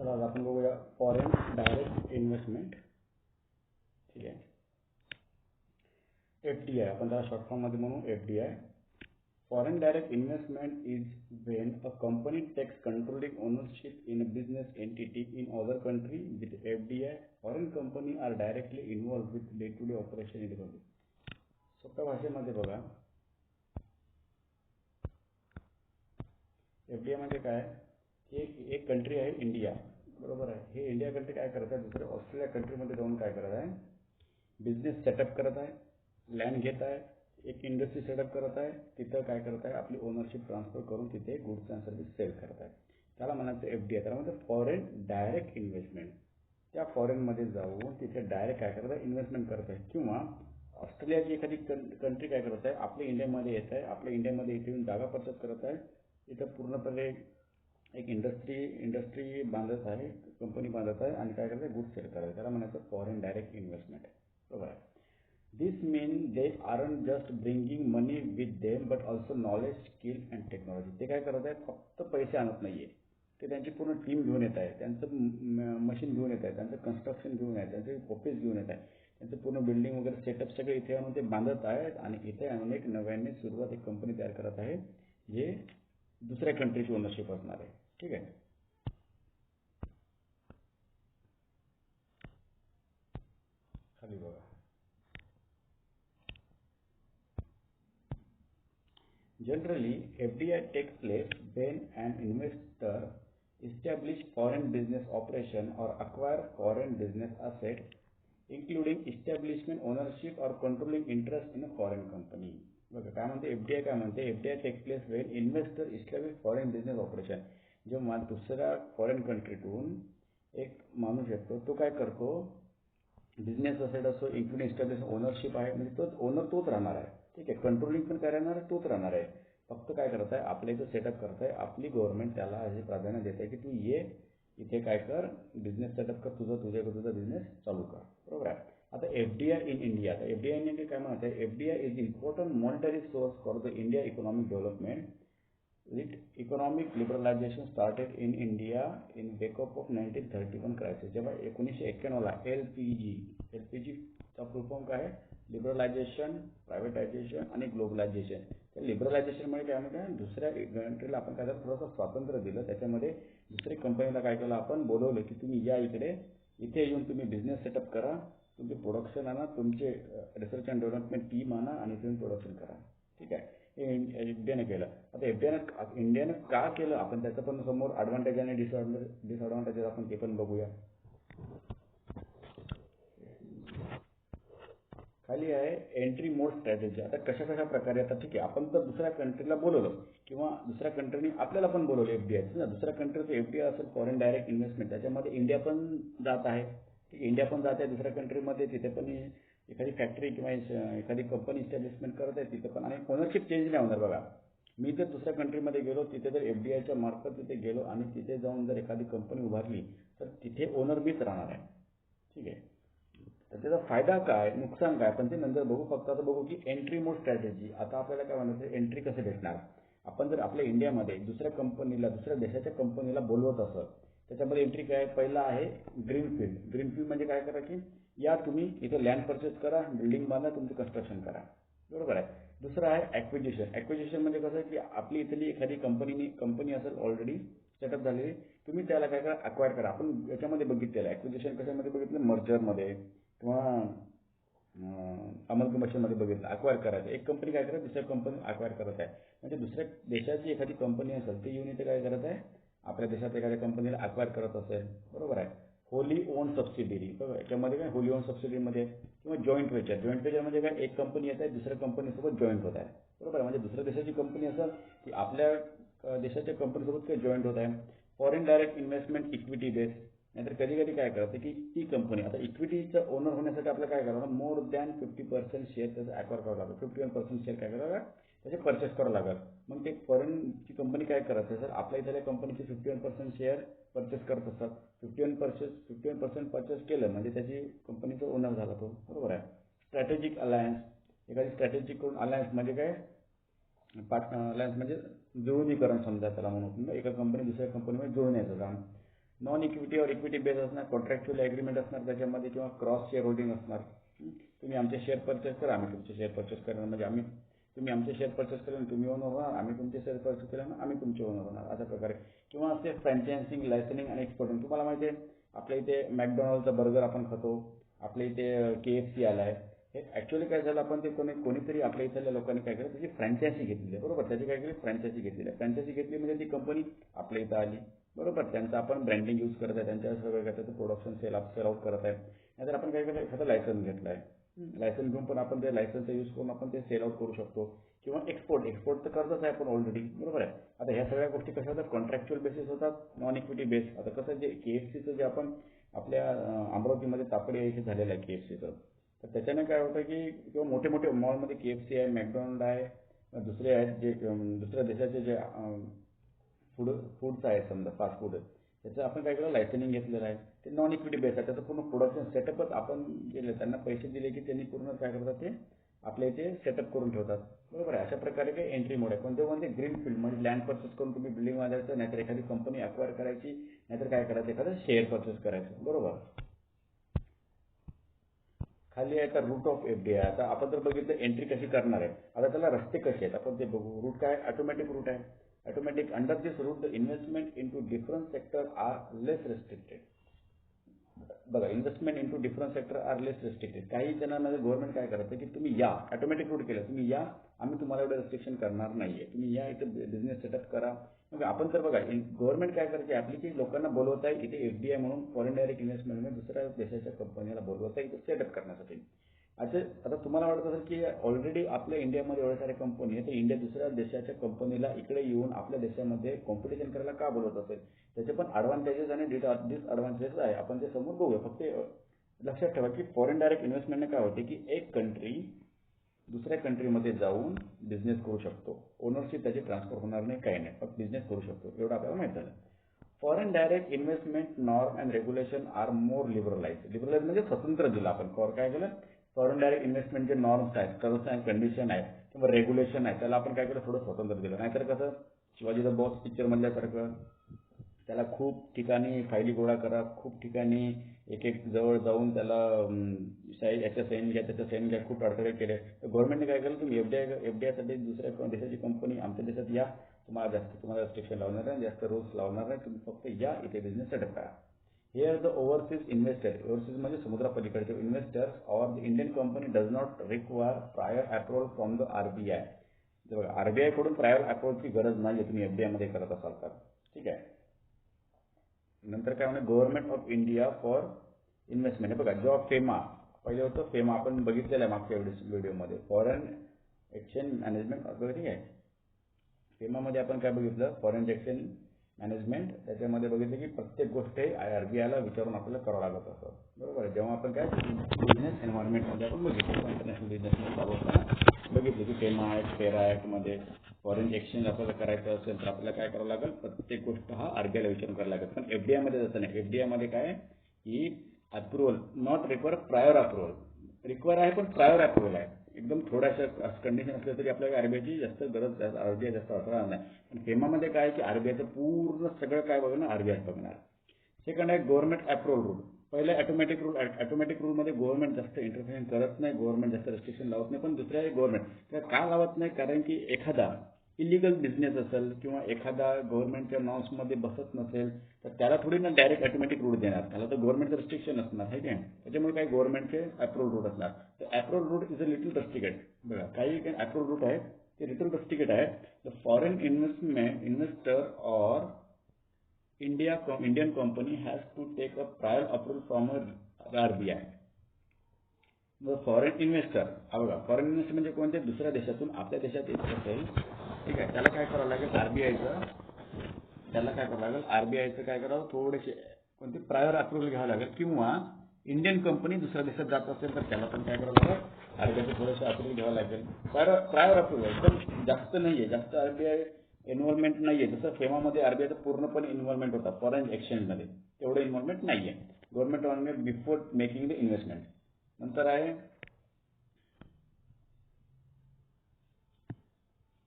चला आज आपण बघूया फॉरेन डायरेक्ट इन्व्हेस्टमेंट. ठीक आहे, FDI आपण त्याला शॉर्ट फॉर्म मध्ये म्हणू FDI. Foreign direct investment is when a company takes controlling ownership in a business entity in other country. With FDI, foreign company are directly involved with day-to-day operation in the country. सोप्या भाषेमध्ये बघा, FDI म्हणजे काय? हे एक country आहे India, बरोबर आहे. हे इंडिया कंट्री काय करत आहे, दुसऱ्या ऑस्ट्रेलिया कंट्रीमध्ये जाऊन काय करत आहे, बिझनेस सेटअप करत आहे, लँड घेत आहे, एक इंडस्ट्री सेटअप करत आहे, तिथं काय करत आहे, आपली ओनरशिप ट्रान्सफर करून तिथे गुड्स अँड सर्व्हिस सेल करत आहे. त्याला म्हणायचं FDI. त्याला म्हणतात फॉरेन डायरेक्ट इन्व्हेस्टमेंट. त्या फॉरेनमध्ये जाऊन तिथे डायरेक्ट काय करत आहे, इन्व्हेस्टमेंट करत आहे. किंवा ऑस्ट्रेलियाची एखादी कंट्री काय करत आहे, आपल्या इंडियामध्ये येत आहे, आपल्या इंडियामध्ये इथे येऊन जागा परचेस करत आहे, इथं पूर्णपणे एक इंडस्ट्री बांधत आहे, कंपनी बांधत आहे आणि काय करत आहे, गुड्स सेल करत आहे. त्याला म्हणायचं फॉरेन डायरेक्ट इन्व्हेस्टमेंट, बरोबर आहे. This means they aren't just bringing money with them but also knowledge, skill and technology. ते काय करत आहेत, फक्त पैसे आणत नाहीये, ते त्यांची पूर्ण टीम घेऊन येत आहे, त्यांचं मशीन घेऊन येत आहे, त्यांचं कन्स्ट्रक्शन घेऊन येत आहे, त्यांचे ऑफिस घेऊन येत आहे, त्यांचं पूर्ण बिल्डिंग वगैरे सेटअप सगळे इथे आणून ते बांधत आहेत आणि इथे आणून एक नव्याने सुरुवात एक कंपनी तयार करत आहे, जे दुसऱ्या कंट्रीची ओनरशिप असणार आहे. ठीक आहे, खाली बघा. Generally, FDI takes place when an investor establish foreign business operation or acquire foreign business asset, including establishment, ownership or controlling interest in a foreign company. बघा काय म्हणते FDI, काय म्हणते FDI takes place when investor establish foreign business operation. जेव्हा दुसऱ्या foreign कंट्रीतून एक माणूस येतो, तो काय करतो, बिझनेस असेट असो, इन्क्लुडिंग इस्टॅब्लिश ओनरशिप आहे, म्हणजे तोच ओनर तोच राहणार आहे. ठीक आहे, कंट्रोलिंग पण काय राहणार आहे, तोच राहणार आहे. फक्त काय करत आहे, आपल्या इथं सेटअप करत आहे, आपली गव्हर्नमेंट त्याला असे प्राधान्य देत आहे की तू ये इथे काय कर, बिझनेस सेटअप कर, तुझा बिझनेस चालू कर, बरोबर आहे. आता FDI इन इंडिया, आता FDI इन इंडिया काय म्हणत आहे, FDI is important monetary source for the India economic development. With economic liberalization started in India in wake of 1931 crisis. जेव्हा 1991ला LPG चा फुल फॉर्म काय आहे, लिबरलायझेशन, प्रायव्हेटायझेशन आणि ग्लोबलायझेशन. त्या लिबरलायझेशनमुळे काय म्हणतात, दुसऱ्या कंट्रीला आपण काय झालं, थोडंसं स्वातंत्र्य दिलं. त्याच्यामध्ये दुसऱ्या कंपनीला काय केलं, आपण बोलवलं की तुम्ही या इथे येऊन तुम्ही बिझनेस सेटअप करा, तुमचे प्रोडक्शन आणा, तुमचे रिसर्च अँड डेव्हलपमेंट टीम आणा आणि तुम्ही प्रोडक्शन करा. ठीक आहे, हे इंडियाने केलं. आता इंडियाने का केलं, आपण त्याचं पण समोर ॲडव्हान्टेज आणि डिसॲडव्हान्टेजेस आपण ते पण बघूया. खाली आहे एंट्री मोड स्ट्रॅटेजी. आता कशा प्रकारे, आता ठीक आहे, आपण तर दुसऱ्या कंट्रीला बोलवलं किंवा दुसऱ्या कंट्रीने आपल्याला पण बोलवलं FDI. दुसऱ्या कंट्रीचं FDI असेल फॉरेन डायरेक्ट इन्व्हेस्टमेंट, त्याच्यामध्ये इंडिया पण जात आहे. ठीक आहे, इंडिया पण जात आहे दुसऱ्या कंट्रीमध्ये, तिथे पण एखादी फॅक्टरी किंवा एखादी कंपनी इस्टॅब्लिशमेंट करत आहे तिथे पण, आणि ओनरशिप चेंज नाही होणार. बघा, मी जर दुसऱ्या कंट्रीमध्ये गेलो, तिथे जर FDIच्या मार्फत तिथे गेलो आणि तिथे जाऊन जर एखादी कंपनी उभारली तर तिथे ओनर मीच राहणार आहे. ठीक आहे, तर त्याचा फायदा काय, नुकसान काय, पण ते नंतर बघू. फक्त आता बघू की एंट्री मोड स्ट्रॅटेजी. आता आपल्याला काय म्हणायचं, एंट्री कसं भेटणार. आपण जर आपल्या इंडियामध्ये दुसऱ्या देशाच्या कंपनीला बोलवत असत, त्याच्यामध्ये एंट्री काय, पहिला आहे ग्रीनफील्ड म्हणजे काय करा की या तुम्ही इथे लँड परचेस करा, बिल्डिंग बांधा, तुमचं कन्स्ट्रक्शन करा, बरोबर आहे. दुसरं आहे ॲक्विजिशन म्हणजे कसं की आपली इथली एखादी कंपनी असेल ऑलरेडी सेटअप झालेली, तुम्ही त्याला काय करा, अक्वायर करा. आपण याच्यामध्ये बघितलेलं ॲक्विजिशन कशामध्ये बघितलं, मर्जरमध्ये किंवा अमलकमिशनमध्ये बघितलं. अक्वायर करायचं, एक कंपनी काय करत दुसऱ्या कंपनी अक्वायर करत आहे, म्हणजे दुसऱ्या देशाची एखादी कंपनी असेल ते येऊन इथे काय करत आहे, आपल्या देशात एखाद्या कंपनीला अक्वायर करत असेल, बरोबर आहे. होली ओन सबसिडियरी, बघा याच्यामध्ये काय होली ओन सबसिडियरीमध्ये किंवा जॉईंट वेंचर म्हणजे काय, एक कंपनी येत आहे दुसऱ्या कंपनीसोबत जॉईंट होत आहे, बरोबर आहे. म्हणजे दुसऱ्या देशाची कंपनी असेल ती आपल्या देशाच्या कंपनीसोबत काय जॉईंट होत आहे. Foreign direct investment equity base, नाहीतर कधी काय करते की ती कंपनी, आता इक्विटीचं ओनर होण्यासाठी आपल्याला काय करावं, मोर दॅन 50% शेअर त्याचं अक्वायर करावं लागेल. 51% शेअर काय करावं, त्याचे परचेस करावं लागेल. मग ते फॉरेनची कंपनी काय करत आहे, सर आपल्या इथल्या कंपनीचे 51% शेअर परचेस करत असतात. 51% परचेस केलं म्हणजे त्याची कंपनीचा ओनर झाला तो, बरोबर आहे. स्ट्रॅटेजिक अलायन्स, एखादी स्ट्रॅटेजिक अलायन्स म्हणजे काय, अलायन्स म्हणजे जुळणीकरण समजा त्याला म्हणून, एका कंपनी दुसऱ्या कंपनीमध्ये जुळण्याचं काम. नॉन इक्विटी और इक्विटी बेस असणार, कॉन्ट्रॅक्च्युअल ॲग्रीमेंट असणार त्याच्यामध्ये, किंवा क्रॉस शेअर होल्डिंग असणार. तुम्ही आमचे शेअर परचेस करा, आम्ही तुमचे शेअर परचेस करणार, म्हणजे तुम्ही आमचे शेअर परचेस केले तुम्ही ओनर होणार, आम्ही तुमचे शेअर परचेस केले आम्ही तुमचे ओनर होणार, अशा प्रकारे. किंवा असे फ्रँचायझिंग, लायसनिंग आणि एक्सपोर्टिंग. तुम्हाला माहिती आहे आपल्या इथे मॅकडॉनल्डचा बर्गर आपण खातो, आपल्या इथे KFC आला आहे. हे ॲक्च्युअली काय झालं, आपण ते कोणीतरी आपल्या इथल्या लोकांनी काय केलं, त्याची फ्रँचायझी घेतली आहे, बरोबर. त्याची काय केली, फ्रँचायझी घेतली आहे. फ्रँचायझी घेतली म्हणजे ती कंपनी आपल्या इथं आली, बरोबर. त्यांचं आपण ब्रँडिंग यूज करत आहे, त्यांच्या सगळं काय त्याचं प्रोडक्शन सेल आउट करत आहे. नाहीतर आपण काय केलं, एखादं लायसन्स घेतलं आहे, लायसन्स घेऊन पण आपण ते लायसन्सचा यूज करून आपण ते सेल आउट करू शकतो. किंवा एक्सपोर्ट तर करतच आहे आपण ऑलरेडी, बरोबर आहे. आता ह्या सगळ्या गोष्टी कशा होतात, कॉन्ट्रॅक्च्युअल बेसिस होतात, नॉन इक्विटी बेस. आता कसं जे KFCचं जे आपण आपल्या अमरावतीमध्ये तापडे इथे झालेलं आहे KFCचं, तर त्याच्याने काय होतं की, किंवा मोठे मोठे मॉलमध्ये KFC आहे, मॅकडॉनल्ड आहे, दुसरे आहेत जे दुसऱ्या देशाचे जे फूड्स आहे, समजा फास्ट फूड, त्याचं आपण काय केलं, लायसनिंग घेतलेलं आहे. ते नॉन इक्विटी बेस आहे, त्याचं पूर्ण प्रोडक्शन सेटअपच आपण केलं. त्यांना पैसे दिले की त्यांनी पूर्ण काय करतात, ते आपल्या इथे सेटअप करून ठेवतात, बरोबर आहे. अशा प्रकारे काही एंट्री मोड आहे. कोणते ग्रीन फील्ड, म्हणजे लँड परचेस करून तुम्ही बिल्डिंग बांधायचं, नाहीतर एखादी कंपनी अक्वायर करायची, नाहीतर काय करायचं, एखादं शेअर परचेस करायचं, बरोबर. खाली आहे आता रूट ऑफ FDI. आता आपण जर बघितलं एंट्री कशी करणार आहे, आता त्याला रस्ते कसे आहेत आपण ते बघू. रूट काय, ऑटोमॅटिक रूट आहे. Automatic, under this route the investment into different sector are less restricted. बघा, investment into different sector are less restricted. काही जणांना गव्हर्नमेंट काय करतं की तुम्ही या, ऑटोमॅटिक रूट केलं, तुम्ही या, आम्ही तुम्हाला एवढं रेस्ट्रिक्शन करणार नाहीये, तुम्ही या इथं बिझनेस सेटअप करा. मग आपण तर बघा, गव्हर्नमेंट काय करते, आपली की लोकांना बोलवत आहे इथे FDI म्हणून, फॉरेन डायरेक्ट इन्व्हेस्टमेंट म्हणून दुसऱ्या देशाच्या कंपनीला बोलवत आहे इथे सेटअप करण्यासाठी. आता तुम्हाला वाटत असेल की ऑलरेडी आपल्या इंडियामध्ये एवढ्या साऱ्या कंपनी आहे, तर इंडिया दुसऱ्या देशाच्या कंपनीला इकडे येऊन आपल्या देशामध्ये कॉम्पिटिशन करायला का बोलवत असेल. त्याचे पण ॲडव्हान्टेजेस आणि डिसॲडव्हान्टेजेस आहे, आपण ते समोर बघूया. फक्त लक्षात ठेवा की फॉरेन डायरेक्ट इन्व्हेस्टमेंटने काय होते की एक कंट्री दुसऱ्या कंट्रीमध्ये जाऊन बिझनेस करू शकतो. ओनरशिप त्याची ट्रान्सफर होणार नाही, काही नाही, फक्त बिझनेस करू शकतो, एवढं आपल्याला माहिती झालं. Foreign direct investment norm and regulation are more liberalise. Liberalise म्हणजे स्वतंत्र दिलं आपण. काय केलं, फॉरेन डायरेक्ट इन्व्हेस्टमेंटचे नॉर्म्स आहेत, टर्म्स अँड कंडिशन आहे, किंवा रेग्युलेशन आहे, त्याला आपण काय केलं, थोडं स्वतंत्र दिलं. नाहीतर कसं, शिवाजी द बॉस पिक्चर मधल्यासारखं त्याला खूप ठिकाणी फायली गोळा करा, खूप ठिकाणी एक जवळ जाऊन त्याला याच्या साईन घ्या, त्याच्या साईन घ्या, खूप अडथळे केले. तर गव्हर्नमेंटने काय केलं, तुम्ही FDI साठी दुसऱ्या देशाची कंपनी आमच्या देशात या, तुम्हाला रेस्ट्रिक्शन लावणार नाही, जास्त रूल्स लावणार नाही, तुम्ही फक्त या, इथे बिझनेस सेटअप करा. Here the overseas investor, overseas म्हणजे समुद्रापलीकडचे इन्व्हेस्टर्स और the Indian company does not require prior approval from the RBI. बघा, RBI कडून प्रायर अप्रुव्हलची गरज नाही, तुम्ही FDI मध्ये करत असाल तर, ठीक आहे. नंतर काय म्हणजे government of India for investment. बघा, जॉब फेमा पहिले होतं, फेमा आपण बघितलेलं आहे मागच्या व्हिडिओमध्ये, फॉरेन एक्सचेंज मॅनेजमेंट ऑथॉरिटी आहे. फेमामध्ये आपण काय बघितलं, फॉरेन एक्सचेंज मॅनेजमेंट, त्याच्यामध्ये बघितलं की प्रत्येक गोष्ट RBIला विचारून आपल्याला करावं लागत असतं, बरोबर आहे. जेव्हा आपण काय बिझनेस एन्व्हायरमेंटमध्ये आपण बघितलं, इंटरनॅशनल बिझनेसमध्ये चालू असताना बघितलं की फेमा ॲक्ट, फेरा ॲक्टमध्ये फॉरेन एक्सचेंज आपल्याला करायचं असेल तर आपल्याला काय करावं लागेल, प्रत्येक गोष्ट RBIला विचारून करावं लागेल. पण FDI मध्ये तसं नाही. FDI मध्ये काय की approval not require, prior approval require आहे, पण प्रायर अप्रुव्हल आहे. एकदम थोड्याशा कंडिशन असल्या तरी आपल्याला RBIची जास्त गरज, RBI जास्त असणार नाही. पण फेमामध्ये काय की RBIचं पूर्ण सगळं काय बघणार, RBI बघणार. सेकंड आहे गव्हर्नमेंट अप्रुव्हल रूल. पहिले ऑटोमॅटिक रूलमध्ये गव्हर्नमेंट जास्त इंटरफेअर करत नाही, गव्हर्नमेंट जास्त रेस्ट्रिक्शन लावत नाही. पण दुसऱ्या गव्हर्नमेंट का लावत नाही, कारण की एखादा इलिगल बिझनेस असेल किंवा एखादा गव्हर्नमेंटच्या नॉर्म्समध्ये बसत नसेल तर त्याला थोडी ना डायरेक्ट ऑटोमॅटिक रूट देणार, त्याला तर गव्हर्नमेंटचं रिस्ट्रिक्शन असणार आहे काय. त्याच्यामुळे काही गव्हर्नमेंटचे अप्रुव्हल रूट असणार. तर approval route is a little rusticate. बघा, काही अप्रुव्हल रूट आहे ते लिटल रस्टिकेट आहे. द फॉरेन इन्व्हेस्टर और Indian company has to take a prior approval from RBI. Foreign investor, बघा, फॉरेन इन्व्हेस्टर म्हणजे कोणते, दुसऱ्या देशातून आपल्या देशात येत असेल, ठीक आहे, त्याला काय करावं लागेल, RBIचं काय करावं, थोडेसे कोणते प्रायर अप्रुव्हल घ्यावं लागेल. किंवा इंडियन कंपनी दुसऱ्या देशात जात असेल तर त्याला पण काय करावं लागेल, RBIचं थोडेसे अप्रुव्हल घ्यावं लागेल. प्रायर अप्रुव्हल एकदम जास्त नाहीये, जास्त RBI इन्व्हॉल्वमेंट नाहीये. जसं फेमामध्ये RBIचं पूर्णपणे इन्व्हॉल्वमेंट होता, फॉरेन एक्सचेंजमध्ये तेवढं इन्व्हॉल्वमेंट नाहीये. Government before making the investment. नंतर आहे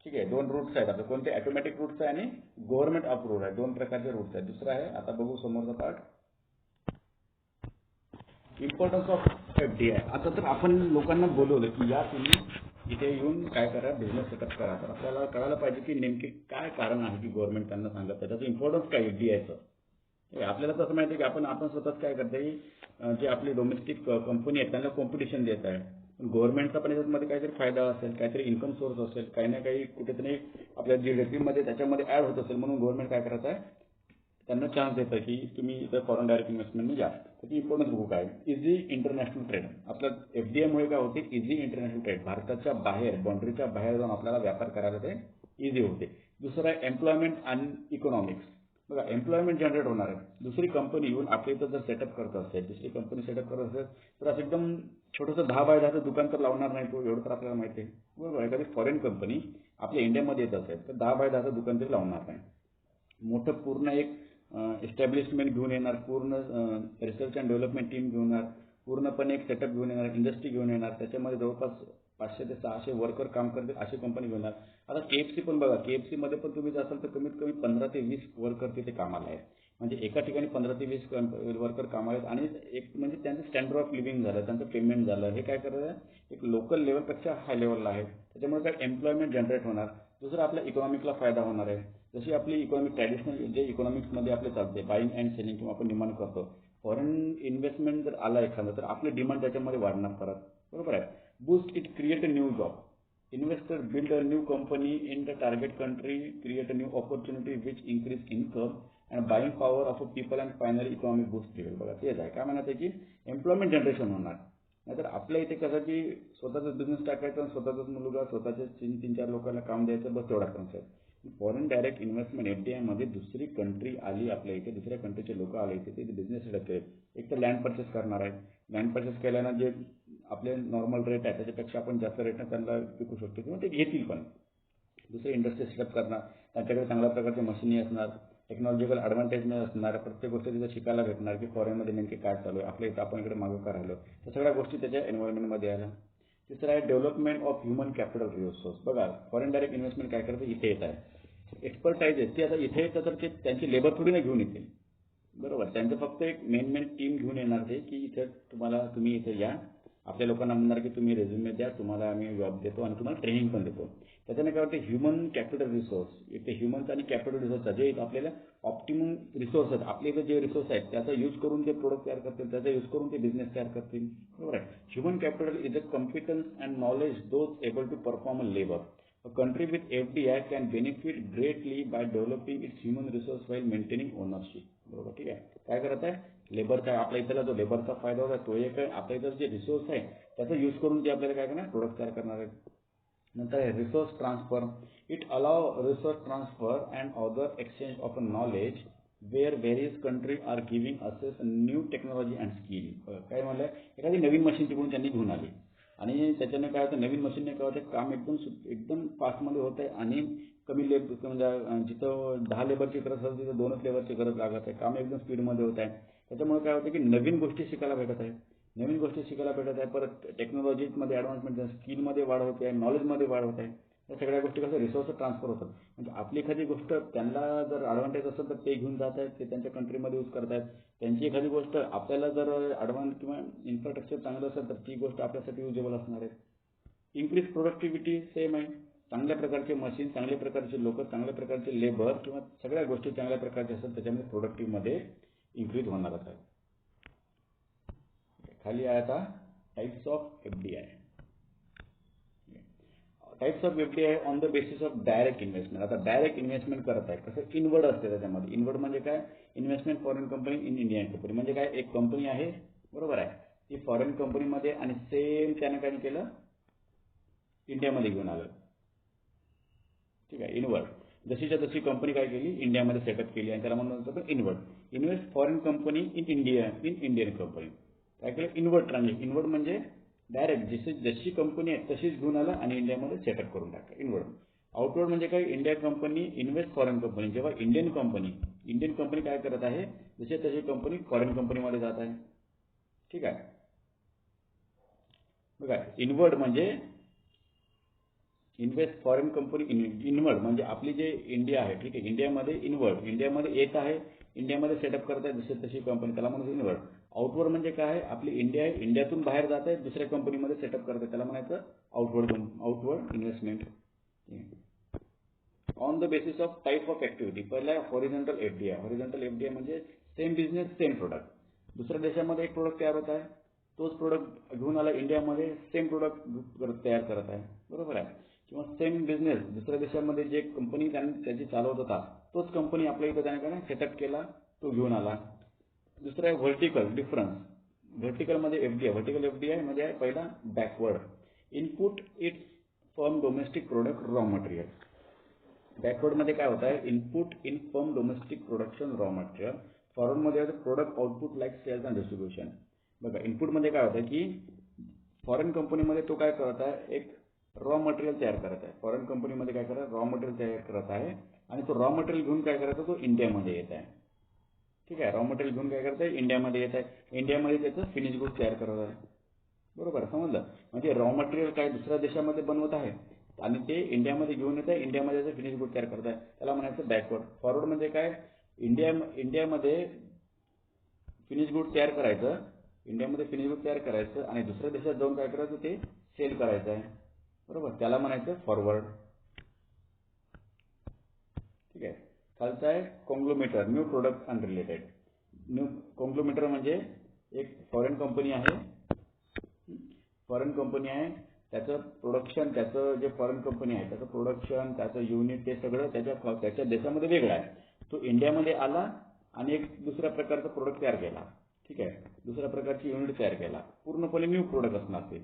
ठीक आहे, दोन रूट्स आहेत आपले, कोणते ऑटोमॅटिक रूट्स आहे आणि गव्हर्नमेंट अप्रूव्ड आहे, दोन प्रकारचे रूट्स आहेत. दुसरा आहे, आता बघू समोरचा पार्ट, इम्पॉर्टन्स ऑफ एफडीआय. आता तर आपण लोकांना बोलवलं की या तुम्ही इथे येऊन काय करा, बिझनेस सेटअप करा, तर आपल्याला कळायला पाहिजे की नेमके काय कारण आहे की गव्हर्नमेंट त्यांना सांगत आहे, त्याचं इम्पॉर्टन्स काय एफडीआयचं. आपल्याला तसं माहिती आहे की आपण स्वतःच काय करते, जे आपली डोमेस्टिक कंपनी आहेत त्यांना कॉम्पिटिशन देत आहे. गव्हर्नमेंटचा पण याच्यामध्ये काहीतरी फायदा असेल, काहीतरी इन्कम सोर्स असेल, काही ना काही कुठेतरी आपल्या जीडीपीमध्ये त्याच्यामध्ये ऍड होत असेल, म्हणून गव्हर्नमेंट काय करत आहे, त्यांना चान्स देतं की तुम्ही इथं फॉरेन डायरेक्ट इन्व्हेस्टमेंटने जा. त्याची इम्पॉर्टन्स बघू काय, इझी इंटरनॅशनल ट्रेड. आपल्या एफडीआयमुळे काय होते, इझी इंटरनॅशनल ट्रेड, भारताच्या बाहेर बाउंड्रीच्या बाहेर जाऊन आपल्याला व्यापार करायला ते इझी होते. दुसरं आहे एम्प्लॉयमेंट आणि इकॉनॉमिक्स. बघा, एम्प्लॉयमेंट जनरेट होणार आहे. दुसरी कंपनी येऊन आपल्या इथं जर सेटअप करत असेल, दुसरी कंपनी सेटअप करत असेल, तर असं एकदम छोटंसं 10 बाय 10चं दुकान तर लावणार नाही तो, एवढं तर आपल्याला माहिती आहे, बरोबर. एखादी फॉरेन कंपनी आपल्या इंडियामध्ये येत असेल तर 10 बाय 10चं दुकान तरी लावणार नाही. मोठं पूर्ण एक एस्टॅब्लिशमेंट घेऊन येणार, पूर्ण रिसर्च अँड डेव्हलपमेंट टीम घेऊन येणार, पूर्णपणे एक सेटअप घेऊन येणार, इंडस्ट्री घेऊन येणार, त्याच्यामध्ये जवळपास 500 ते 600 वर्कर काम करतील अशी कंपनी घेऊन येणार. आता केएफसी पण बघा, केएफसी मध्ये पण तुम्ही जासाल तर कमीत कमी 15 ते 20 वर्कर तिथे कामाला आहेत. म्हणजे एका ठिकाणी 15 ते 20 वर्कर कामाला आहेत. आणि एक म्हणजे त्यांचं स्टँडर्ड ऑफ लिव्हिंग झालं, त्यांचं पेमेंट झालं, हे काय करत आहे, एक लोकल लेवलपेक्षा हाय लेवलला आहे. त्याच्यामुळे काय एम्प्लॉयमेंट जनरेट होणार. दुसरं आपल्या इकॉनॉमिकला फायदा होणार आहे. जशी आपली इकॉनॉमिक ट्रॅडिशनल जे इकॉनॉमिक्समध्ये आपले चालते, बाईंग अँड सेलिंग किंवा आपण डिमांड करतो, फॉरेन इन्व्हेस्टमेंट जर आला एखादा तर आपले डिमांड त्याच्यामध्ये वाढणार परत, बरोबर आहे. Boost it, create a new job. Investor build a new company in the target country, create a new opportunity which increase income and buying power of a people and finally economic boost ठेवेल. बघा, तेच आहे काय म्हणत आहे की employment generation होणार. नाहीतर आपल्या इथे कसं की स्वतःचा बिझनेस टाकायचा, स्वतःचाच मुलगा, स्वतःच्या 3-4 लोकांना काम द्यायचं, बस तेवढा concept. Foreign direct investment FDI मध्ये दुसरी कंट्री आली आपल्या इथे, दुसऱ्या कंट्रीचे लोक आले इथे, ते बिझनेस सेटअप केले. एक तर लँड परचेस करणार आहे, लँड परचेस केल्यानं जे आपले नॉर्मल रेट आहे त्याच्यापेक्षा आपण जास्त रेटनं त्यांना विकू शकतो किंवा ते घेतील पण. दुसरे इंडस्ट्री सेटअप करणार, त्यांच्याकडे चांगल्या प्रकारचे मशिनी असणार, टेक्नॉलॉजिकल ॲडव्हान्टेज असणार, प्रत्येक गोष्ट तिथं शिकायला भेटणार की फॉरेनमध्ये नेमके काय चालू आहे, आपल्या इथं आपण इकडे मागं का राहिलो, त्या सगळ्या गोष्टी त्याच्या एन्व्हायरमेंटमध्ये आल्या. तिसरं आहे development of human capital resource. बघा, फॉरेन डायरेक्ट इन्व्हेस्टमेंट काय करतं, इथे येत आहे, एक्सपर्टाईज आहे ते. आता इथे येतं तर ते त्यांची लेबर थोडी नाही घेऊन येतील, बरोबर. त्यांचं फक्त एक मेन टीम घेऊन येणार ते की इथे तुम्ही इथे या, आपल्या लोकांना म्हणणार की तुम्ही रेझ्युमे द्या, तुम्हाला आम्ही जॉब देतो आणि तुम्हाला ट्रेनिंग पण देतो. त्याच्याने काय होतं, ह्युमन कॅपिटल रिसोर्स, इथे ह्युमन्स आणि कॅपिटल रिसोर्स जे आपल्याला ऑप्टिमम रिसोर्स आहेत, आपले इथे जे रिसोर्स आहेत त्याचा यूज करून ते प्रोडक्ट तयार करतील, त्याचा यूज करून ते बिझनेस तयार करतील, बरोबर आहे. Human capital is a competence and knowledge those able to perform a labour. A country with FDI can benefit greatly by developing its human resource while maintaining ownership. बरोबर, ठीक आहे. काय करत आहे, लेबरचा, आपल्या इथला जो लेबरचा फायदा होता तो एक आहे. आपल्या इथं जे रिसोर्स आहे त्याचा यूज करून ते आपल्याला काय करणार, प्रोडक्ट तयार करणार आहेत. नंतर आहे resource transfer. It allow resource transfer and other exchange of knowledge where various country are giving access new technology and skill. काय म्हणलं, एखादी नवीन मशीन तिकडून त्यांनी घेऊन आली आणि त्याच्याने काय होतं, नवीन मशीनने काय होतं, काम एकदम फास्टमध्ये होत आहे आणि कमी म्हणजे जिथं 10 लेबरची गरज असते तिथं 2च लेबरची गरज लागत आहे, काम एकदम स्पीडमध्ये होत आहे. त्याच्यामुळे काय होतं की नवीन गोष्टी शिकायला भेटत आहे, परत टेक्नॉलॉजीमध्ये ॲडव्हान्समेंट, स्किलमध्ये वाढ होते आहे, नॉलेजमध्ये वाढ होत आहे. या सगळ्या गोष्टी कसं रिसोर्स ट्रान्सफर होतात. म्हणजे आपली एखादी गोष्ट त्यांना जर ॲडव्हान्टेज असेल तर ते घेऊन जात आहेत, ते त्यांच्या कंट्रीमध्ये यूज करत आहेत. त्यांची एखादी गोष्ट आपल्याला जर ॲडव्हान्स किंवा इन्फ्रास्ट्रक्चर चांगलं असेल तर ती गोष्ट आपल्यासाठी युजेबल असणार आहे. इन्क्रीज प्रोडक्टिव्हिटी सेम आहे. चांगल्या प्रकारचे मशीन, चांगल्या प्रकारचे लोक, चांगल्या प्रकारचे लेबर किंवा सगळ्या गोष्टी चांगल्या प्रकारच्या असेल त्याच्यामध्ये प्रोडक्टिव्हमध्ये इन्क्रीज होणारच आहे. खाली आहे आता types of FDI. Types of FDI on the basis of direct investment. आता डायरेक्ट इन्व्हेस्टमेंट करत आहे कसं, इनवर्ड असते त्याच्यामध्ये. इनवर्ड म्हणजे काय, investment foreign company in Indian company. म्हणजे काय, एक कंपनी आहे, बरोबर आहे, ती फॉरेन कंपनीमध्ये आणि सेम त्याने काय केलं, इंडियामध्ये घेऊन आलं, ठीक आहे. इनवर्ड, जशीच्या तशी कंपनी काय केली, इंडियामध्ये सेटअप केली आणि त्याला म्हणून पण inward. Invest foreign company in Indian company. काय केलं, इनवर्ड ट्रान्झॅक्शन. इनवर्ड म्हणजे डायरेक्ट जशी कंपनी आहे तशीच घेऊन आलं आणि इंडियामध्ये सेटअप करून टाकलं, इनवर्ड. आउटवर्ड म्हणजे काय, India company invest foreign company. जेव्हा इंडियन कंपनी काय करत आहे, जशी तशी कंपनी फॉरेन कंपनीमध्ये जात आहे, ठीक आहे. बघा, इनवर्ड म्हणजे इन्व्हेस्ट फॉरेन कंपनी इनवर्ड म्हणजे आपली जे इंडिया आहे, ठीक आहे, इंडियामध्ये इनवर्ड, इंडियामध्ये येत आहे, इंडियामध्ये सेटअप करत आहे दुसरी तशी कंपनी, त्याला म्हणायचं इनवर्ड. आउटवर्ड म्हणजे काय आहे, आपली इंडिया आहे, इंडियातून बाहेर जात आहे दुसऱ्या कंपनीमध्ये सेटअप करत आहे, त्याला म्हणायचं outward investment. On the basis of type of activity. पहिला आहे हॉरिझॉन्टल एफडीआय. हॉरिझॉन्टल एफडीआय म्हणजे सेम बिझनेस सेम प्रोडक्ट. दुसऱ्या देशामध्ये एक प्रोडक्ट तयार होत आहे, तोच प्रोडक्ट घेऊन आला इंडियामध्ये, सेम प्रोडक्ट तयार करत आहे, बरोबर आहे. किंवा सेम बिझनेस दुसऱ्या देशामध्ये जे कंपनी त्याची चालवत होता तोच कंपनी आपल्या इथं त्याने सेटअप केला, तो घेऊन आला. दुसरं आहे व्हर्टिकल डिफरन्स. व्हर्टिकलमध्ये एफडीआय. व्हर्टिकल एफडीआय म्हणजे आहे पहिला backward. Input it's firm domestic product raw material. बॅकवर्डमध्ये काय होत आहे, input in firm domestic production raw material. फॉरवर्डमध्ये product output like sales and distribution. बघा इनपुटमध्ये काय होतं की फॉरेन कंपनीमध्ये तो काय करत आहे, एक रॉ मटेरियल तयार करत आहे. फॉरेन कंपनीमध्ये काय करत रॉ मटेरियल तयार करत आहे आणि तो रॉ मटेरियल घेऊन काय करायचं, तो इंडियामध्ये येत आहे. ठीक आहे, रॉ मटेरियल घेऊन काय करत आहे, इंडियामध्ये येत आहे, इंडियामध्ये त्याचं फिनिश गुड तयार करत आहे, बरोबर समजलं. म्हणजे रॉ मटेरियल काय दुसऱ्या देशामध्ये बनवत आहे आणि ते इंडियामध्ये घेऊन येत आहे, इंडियामध्ये त्याचं फिनिश गुड तयार करत आहे, त्याला म्हणायचं बॅकवर्ड. फॉरवर्ड म्हणजे काय, इंडियामध्ये फिनिश गुड तयार करायचं, इंडियामध्ये फिनिश गुड तयार करायचं आणि दुसऱ्या देशात जाऊन काय करायचं, ते सेल करायचं आहे, बरोबर, त्याला म्हणायचं फॉरवर्ड. ठीक आहे. खालचा आहे कॉंग्लोमेटर, न्यू प्रोडक्ट अनरिलेटेड. न्यू कॉंग्लोमेटर म्हणजे एक फॉरेन कंपनी आहे, त्याचं प्रोडक्शन, त्याचं जे फॉरेन कंपनी आहे त्याचं प्रोडक्शन, त्याचं युनिट, ते सगळं त्याच्या देशामध्ये वेगळं आहे. तो इंडियामध्ये आला आणि एक दुसऱ्या प्रकारचा प्रोडक्ट तयार केला, ठीक आहे, दुसऱ्या प्रकारची युनिट तयार केला, पूर्णपणे न्यू प्रोडक्ट असणार ते.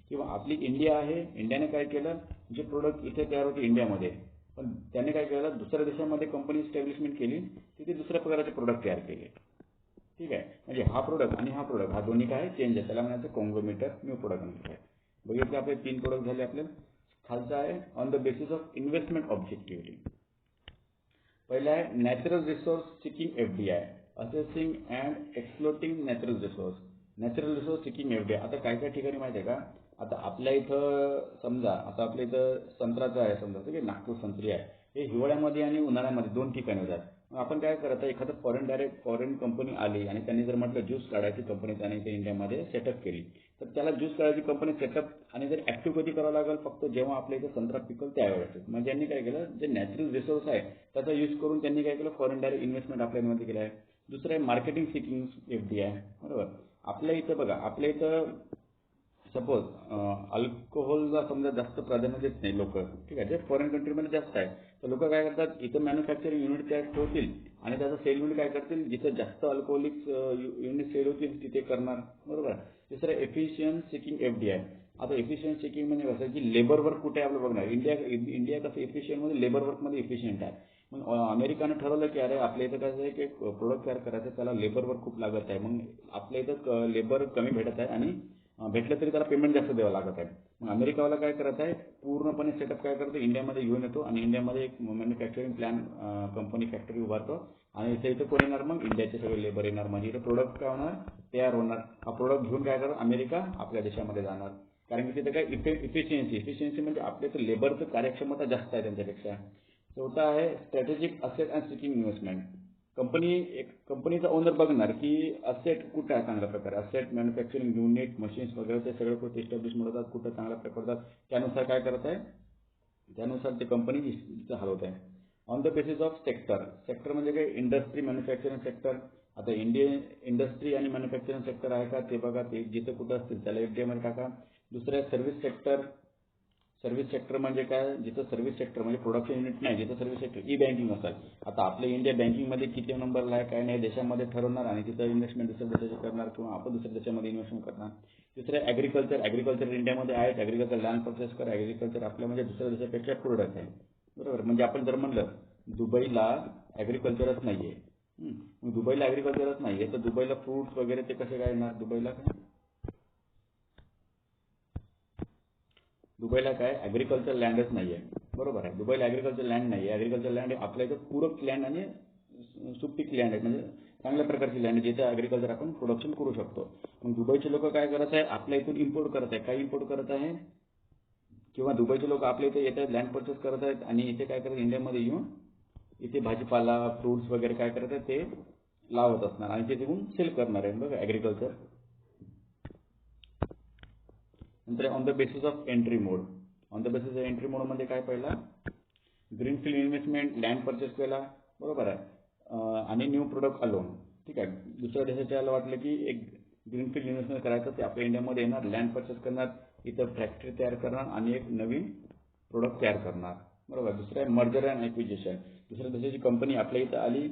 किंवा आपली इंडिया आहे, इंडियाने काय केलं, जे प्रोडक्ट इथे तयार होते इंडियामध्ये, पण त्याने काय केलं, दुसऱ्या देशामध्ये कंपनी एस्टॅब्लिशमेंट केली, तिथे दुसऱ्या प्रकारचे प्रोडक्ट तयार केले. ठीक आहे, म्हणजे हा प्रोडक्ट आणि हा प्रोडक्ट हा दोन्ही काय चेंज आहे, त्याला म्हणायचं कॉंग्लोमेटर, न्यू प्रोडक्ट आहे. बघितले आपले 3 प्रोडक्ट झाले आपले. खालचा आहे on the basis of investment objectivity. पहिला आहे natural resource seeking FDI, assessing and exploiting natural resource. Natural resource seeking FDI. आता काय काय ठिकाणी माहिती आहे का, आता आपल्या इथं समजा, आता आपल्या इथं संत्र्याचं आहे समजा, ठीक आहे, नागपूर संत्री आहे, हे हिवाळ्यामध्ये आणि उन्हाळ्यामध्ये 2 ठिकाणी होतात. मग आपण काय करत आहे, एखादं फॉरेन कंपनी आली आणि त्यांनी जर म्हटलं ज्यूस काढायची कंपनी त्याने इथे इंडियामध्ये सेटअप केली, तर त्याला ज्यूस काढायची कंपनी सेटअप आणि जर ऍक्टिव्ह कधी करावं लागेल, फक्त जेव्हा आपल्या इथं संत्रा पिकल त्यावेळेस. म्हणजे त्यांनी काय केलं, जे नॅचरल रिसोर्स आहे त्याचा यूज करून त्यांनी काय केलं, फॉरेन डायरेक्ट इन्व्हेस्टमेंट आपल्यामध्ये केलं आहे. दुसरं आहे मार्केटिंग सिकिंग एफडीआय, बरोबर. आपल्या इथं बघा, आपल्या इथं सपोज अल्कोहोलला समजा जास्त प्राधान्य देत नाही लोक, ठीक आहे, ते फॉरेन कंट्रीमध्ये जास्त आहे, तर लोक काय करतात, इथं मॅन्युफॅक्चरिंग युनिट तयार ठेवतील आणि त्याचा सेल युनिट काय करतील, जिथं जास्त अल्कोहोलिक युनिट सेल होतील तिथे करणार, बरोबर. तिसरं एफिशियन्स सिकिंग एफडीआय. आता एफिशियन्स सिकिंग म्हणजे कसं की लेबर वर्क कुठे आपलं बघणार, इंडिया कसं एफिशियंट मध्ये लेबर वर्कमध्ये एफिशियंट आहे. मग अमेरिकानं ठरवलं की अरे आपल्या इथं कसं आहे की प्रोडक्ट तयार करायचं त्याला लेबर वर्क खूप लागत आहे, मग आपल्या इथं लेबर कमी भेटत आहे आणि भेटलं तरी त्याला पेमेंट जास्त द्यावं लागत आहे. मग अमेरिकावाला काय करत आहे, पूर्णपणे सेटअप काय करतो, इंडियामध्ये घेऊन येतो आणि इंडियामध्ये एक मॅन्युफॅक्चरिंग प्लॅन कंपनी फॅक्टरी उभारतो आणि इथं कोण येणार, मग इंडियाचे सगळे लेबर येणार, म्हणजे इथं प्रोडक्ट काय होणार, तयार होणार. हा प्रोडक्ट घेऊन काय करणार, अमेरिका आपल्या देशामध्ये जाणार, कारण की तिथे काय इफिशियन्सी म्हणजे आपल्या इथं लेबरचं कार्यक्षमता जास्त आहे त्यांच्यापेक्षा. चौथा आहे strategic asset and seeking investment. कंपनीचा ओनर बघणार की असेट कुठं आहे चांगल्या प्रकारे, असेट मॅन्युफॅक्चरिंग युनिट मशीन्स वगैरे ते सगळं कुठे इस्टॅब्लिशमेंट होतात, कुठं चांगल्या प्रकारे होतात, त्यानुसार काय करत आहे, त्यानुसार ते कंपनी हलवत आहे. On the basis of sector म्हणजे काय, इंडस्ट्री, मॅन्युफॅक्चरिंग सेक्टर. आता इंडस्ट्री आणि मॅन्युफॅक्चरिंग सेक्टर आहे का ते बघा, ते जिथं कुठं असतील त्याला एफडीआय टाका. दुसरं आहे सर्व्हिस सेक्टर म्हणजे काय, जिथं सर्व्हिस सेक्टर म्हणजे प्रोडक्शन युनिट नाही, जिथं सर्व्हिस सेक्टर, ई बँकिंग असेल. आता आपल्या इंडिया बँकिंगमध्ये किती नंबरला आहे काय नाही देशामध्ये ठरवणार आणि तिथं इन्व्हेस्टमेंट दुसऱ्या देशाची करणार किंवा आपण दुसऱ्या देशामध्ये इन्व्हेस्टमेंट करणार. दुसरं ॲग्रिकल्चर इंडियामध्ये आहे, ॲग्रिकल्चर लँड परचेस कर, ॲग्रिकल्चर आपल्या म्हणजे दुसऱ्या देशापेक्षा पुढंच आहे, बरोबर. म्हणजे आपण जर म्हणलं दुबईला ॲग्रिकल्चरच नाही आहे, मग दुबईला ॲग्रिकल्चरच नाही आहे तर दुबईला फ्रूट्स वगैरे ते कसे काय येणार, दुबईला काय ॲग्रिकल्चर लँडच नाही आहे, बरोबर आहे. दुबईला ॲग्रिकल्चर लँड नाही आहे, ॲग्रिकल्चर लँड आपल्या इथं पूरक लँड आणि सुपीक लँड आहे, म्हणजे चांगल्या प्रकारची लँड जिथे ॲग्रिकल्चर आपण प्रोडक्शन करू शकतो. मग दुबईचे लोक काय करत आहे, आपल्या इथून इम्पोर्ट करत आहे, काय इम्पोर्ट करत आहे, किंवा दुबईचे लोक आपल्या इथे येतात, लँड परचेस करत आहेत आणि इथे काय करतात, इंडियामध्ये येऊन इथे भाजीपाला फ्रुट्स वगैरे काय करत आहेत ते लावत असणार आणि ते तिथून सेल करणार आहे बघा ॲग्रिकल्चर. नंतर on the basis of entry mode. On the basis of entry मोडमध्ये काय पहिला ग्रीनफील्ड इन्व्हेस्टमेंट, लँड परचेस केला बरोबर आहे आणि न्यू प्रोडक्ट अलोन. ठीक आहे, दुसऱ्या देशाच्याला वाटलं की एक ग्रीनफील्ड इन्व्हेस्टमेंट करायचं, ते आपल्या इंडियामध्ये येणार, लँड परचेस करणार, इथं फॅक्टरी तयार करणार आणि एक नवीन प्रोडक्ट तयार करणार बरोबर. दुसरं आहे मर्जर अँड ॲक्विजिशन. दुसऱ्या देशाची कंपनी आपल्या इथं आली,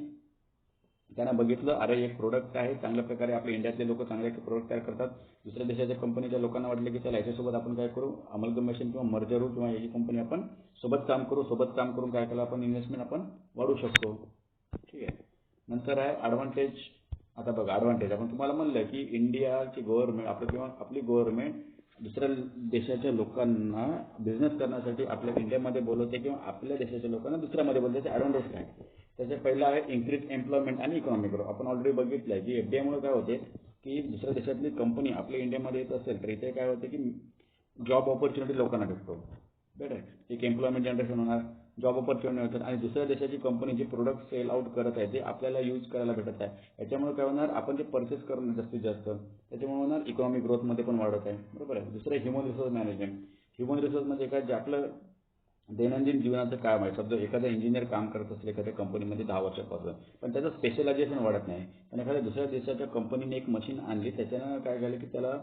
त्यांना बघितलं अरे एक प्रोडक्ट आहे, चांगल्या प्रकारे आपले इंडियातले लोक चांगले प्रोडक्ट तयार करतात. दुसऱ्या देशाच्या कंपनीच्या लोकांना वाटलं की चला याच्यासोबत आपण काय करू, अमलगमेशन किंवा मर्जर होऊ किंवा याची कंपनी आपण सोबत काम करून काय केलं आपण इन्व्हेस्टमेंट आपण वाढू शकतो. ठीक आहे. नंतर आहे ॲडव्हान्टेज. आता बघा ॲडव्हान्टेज आपण तुम्हाला म्हणलं की इंडियाची गव्हर्नमेंट आपलं किंवा आपली गव्हर्नमेंट दुसऱ्या देशाच्या लोकांना बिझनेस करण्यासाठी आपल्या इंडियामध्ये बोलवते किंवा आपल्या देशाच्या लोकांना दुसऱ्यामध्ये बोलवते. ॲडव्हान्टेज काय, त्याच्या पहिला आहे इन्क्रीज एम्प्लॉयमेंट आणि इकॉनॉमिक ग्रोथ. आपण ऑलरेडी बघितलं आहे की एफडीआयमुळे काय होते की दुसऱ्या देशातली कंपनी आपल्या इंडियामध्ये येत असेल तर इथे काय होते की जॉब ऑपॉर्च्युनिटी लोकांना भेटतो. बरं, एक एम्प्लॉयमेंट जनरेशन होणार, जॉब ऑपॉर्च्युनिटी होतात आणि दुसऱ्या देशाची कंपनी जे प्रोडक्ट सेल आउट करत आहे ते आपल्याला यूज करायला भेटत आहे. याच्यामुळे काय होणार, आपण जे परचेस करणं जास्तीत जास्त त्याच्यामुळे होणार इकॉनॉमिक ग्रोथमध्ये पण वाढत आहे बरोबर आहे. दुसरं human resource management. Human resource म्हणजे काय, जे आपलं दैनंदिन जीवनाचं काम आहे. समजा एखादा इंजिनियर काम करत असेल एखाद्या कंपनीमध्ये 10 वर्षापासून, पण त्याचं स्पेशलायझेशन वाढत नाही. पण एखाद्या दुसऱ्या देशाच्या कंपनीने एक मशीन आणली, त्याच्यानं काय झालं की त्याला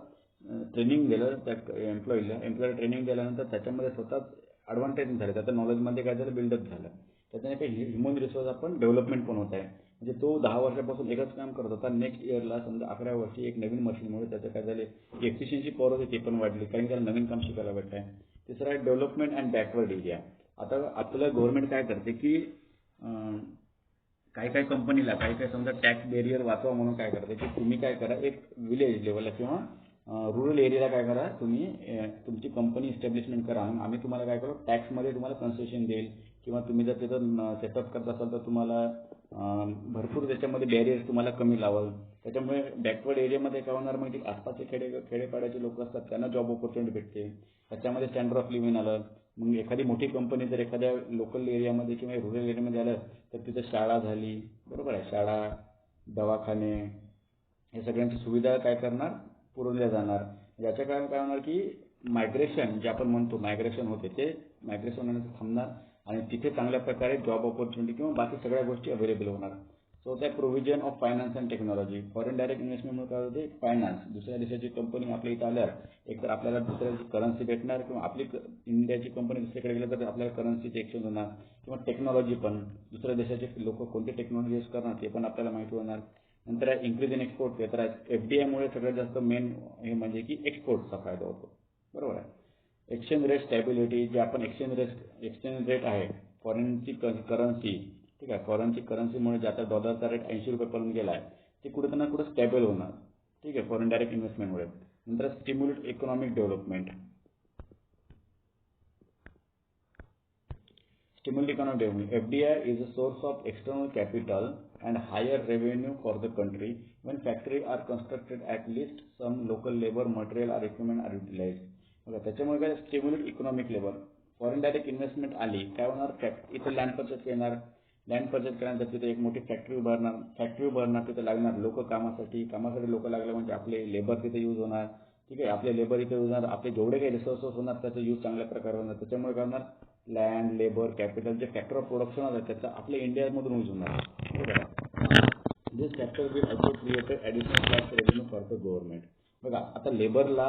ट्रेनिंग दिलं, त्या एम्प्लॉईला ट्रेनिंग दिल्यानंतर त्याच्यामध्ये स्वतःच ॲडव्हान्टेज झालं, त्याच्या नॉलेजमध्ये काय झालं बिल्डअप झालं. त्याच्याने काही ह्युमन रिसोर्स आपण डेव्हलपमेंट पण होत आहे. म्हणजे तो 10 वर्षापासून एकच काम करत होता, नेक्स्ट इयरला समजा 11व्या वर्षी एक नवीन मशीनमुळे त्याचं काय झाले एफिशियन्सी पॉवर होती ते पण वाढली, कारण त्याला नवीन काम शिकायला भेटत आहे. तिसरं आहे डेव्हलपमेंट अँड बॅकवर्ड एरिया. आता आपलं गव्हर्नमेंट काय करते की काही कंपनीला काही समजा टॅक्स बेरियर वाचवा म्हणून काय करते की तुम्ही काय करा, एक विलेज लेवलला किंवा रुरल एरियाला काय करा, तुम्ही तुमची कंपनी इस्टॅब्लिशमेंट करा, आम्ही तुम्हाला काय करू टॅक्समध्ये तुम्हाला कन्सेशन देईल किंवा तुम्ही जर तिथं सेटअप करत असाल तर तुम्हाला भरपूर त्याच्यामध्ये बॅरियर्स तुम्हाला कमी लावाल. त्याच्यामुळे बॅकवर्ड एरियामध्ये काय होणार, मग आसपासचे खेडेपाड्याचे लोक असतात त्यांना जॉब ऑपॉर्च्युनिटी भेटते. त्याच्यामध्ये स्टँडर्ड ऑफ लिव्हिंग आलं. मग एखादी मोठी कंपनी जर एखाद्या लोकल एरियामध्ये किंवा रुरल एरियामध्ये आलं तर तिथं शाळा झाली बरोबर आहे, शाळा दवाखाने हे सगळ्यांची सुविधा काय करणार पुरवल्या जाणार. याच्या कारण काय होणार की मायग्रेशन जे आपण म्हणतो मायग्रेशन होते ते मायग्रेशन होण्याचं थांबणार आणि तिथे चांगल्या प्रकारे जॉब ऑपॉर्च्युनिटी किंवा बाकी सगळ्या गोष्टी अवेलेबल होणार. सो त्या provision of finance and technology. Foreign direct इन्व्हेस्टमेंटमुळे काय होते, फायनान्स दुसऱ्या देशाची कंपनी आपल्या इथं आल्यावर एक तर आपल्याला दुसऱ्याची करन्सी भेटणार किंवा आपली इंडियाची कंपनी दुसरीकडे गेलं तर आपल्याला करन्सीचे एक्सचेंज होणार किंवा टेक्नॉलॉजी पण दुसऱ्या देशाचे लोक कोणती टेक्नॉलॉजी यूज करणार ते पण आपल्याला माहिती होणार. नंतर आहे इन्क्रीज इन एक्सपोर्ट. ते तर एफडीआयमुळे सगळ्यात जास्त मेन हे म्हणजे की एक्सपोर्टचा फायदा होतो बरोबर आहे. Exchange rate stability. जे आपण एक्सचेंज रेट आहे फॉरेनची करन्सी, ठीक आहे, फॉरेनची करन्सीमुळे जे आता डॉलरचा रेट 80 रुपयेपर्यंत गेला आहे ते कुठे ना कुठे स्टॅबल होणार. ठीक आहे, फॉरेन डायरेक्ट इन्व्हेस्टमेंटमुळे. नंतर stimulate economic development. Stimulate economic development. FDI is a source of external capital and higher revenue for the country. When factories are constructed, at least some local labor, material or equipment are utilized. त्याच्यामुळे काय stimulate economic labour. Foreign direct investment आली काय होणार, इथं land purchase येणार, land purchase केल्यानंतर तिथे एक मोठी फॅक्टरी उभारणार, तिथे लागणार लोक कामासाठी लोक लागले म्हणजे आपले लेबर तिथे यूज होणार. ठीक आहे, आपले लेबर इथे यूज होणार, आपले जेवढे काही रिसोर्सेस होणार त्याचा यूज चांगल्या प्रकारे होणार. त्याच्यामुळे काय होणार, लँड लेबर कॅपिटल जे फॅक्टर ऑफ प्रोडक्शन आहे त्याचा आपल्या इंडियामधून यूज होणार. This factor will also create additional tax revenue for the government. बघा आता लेबरला